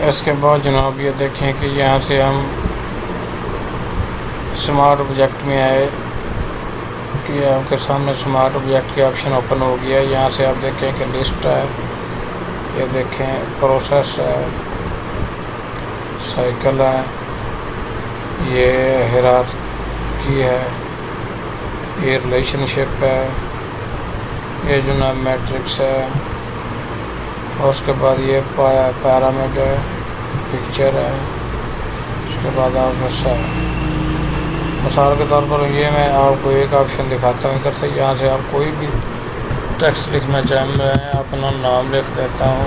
इसके बाद जनाब ये देखें कि यहाँ से हम स्मार्ट ऑब्जेक्ट में आए। ये आपके सामने स्मार्ट ऑब्जेक्ट के ऑप्शन ओपन हो गया। यहाँ से आप देखें कि लिस्ट है, ये देखें प्रोसेस है, साइकिल है, ये हायरार्की है, ये रिलेशनशिप है, ये जनाब मैट्रिक्स है। और उसके बाद ये पैरामीटर पिक्चर है। उसके बाद आप मिसाल के तौर पर ये मैं आपको एक ऑप्शन दिखाता हूँ इधर से। यहाँ से आप कोई भी टेक्स्ट लिखना चाहें, मैं अपना नाम लिख देता हूँ।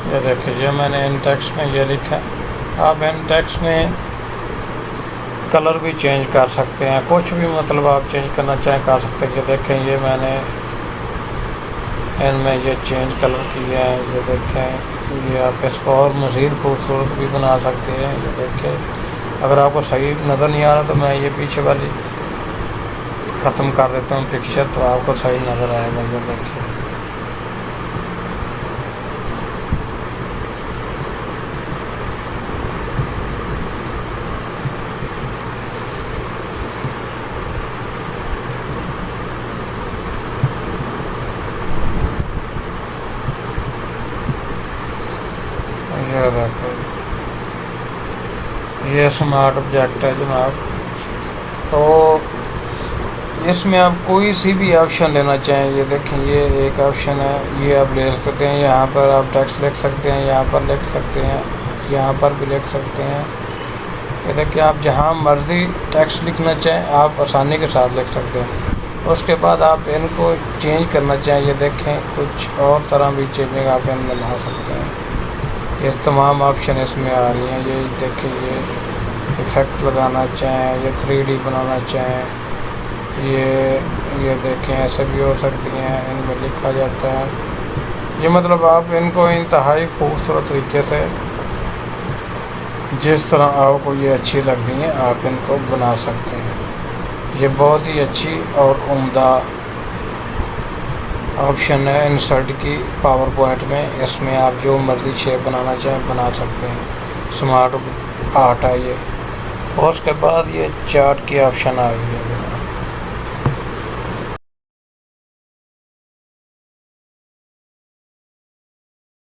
ये देखिए मैंने इन टेक्स्ट में ये लिखा। आप इन टेक्स्ट में कलर भी चेंज कर सकते हैं, कुछ भी मतलब आप चेंज करना चाहें कर सकते हैं। ये देखें ये मैंने इनमें ये चेंज कलर किया है। ये देखें ये आप इसको और मज़ीद खूबसूरत भी बना सकते हैं। ये देखें अगर आपको सही नज़र नहीं आ रहा तो मैं ये पीछे वाली ख़त्म कर देता हूँ पिक्चर, तो आपको सही नज़र आएगा। ये देखिए ये स्मार्ट ऑब्जेक्ट है जनाब। तो इसमें आप कोई सी भी ऑप्शन लेना चाहें, ये देखें ये एक ऑप्शन है, ये आप ले सकते हैं। यहाँ पर आप टेक्स्ट लिख सकते हैं, यहाँ पर लिख सकते हैं, यहाँ पर भी लिख सकते हैं। ये देखिए आप जहाँ मर्ज़ी टेक्स्ट लिखना चाहें आप आसानी के साथ लिख सकते हैं। उसके बाद आप इनको चेंज करना चाहें, ये देखें कुछ और तरह भी चेंजिंग आप इनमें ला सकते हैं। ये तमाम ऑप्शन इसमें आ रही हैं। ये देखिए ये इफ़ेक्ट लगाना चाहें, ये 3D बनाना चाहें, ये देखें ऐसे भी हो सकती हैं, इनमें लिखा जाता है। ये मतलब आप इनको इंतहाई खूबसूरत तरीके से जिस तरह आपको ये अच्छी लगती हैं आप इनको बना सकते हैं। ये बहुत ही अच्छी और उम्दा ऑप्शन है इंसर्ट की पावर पॉइंट में। इसमें आप जो मर्ज़ी शेप बनाना चाहें बना सकते हैं। स्मार्ट आर्ट है ये। और उसके बाद ये चार्ट की ऑप्शन आ गई है।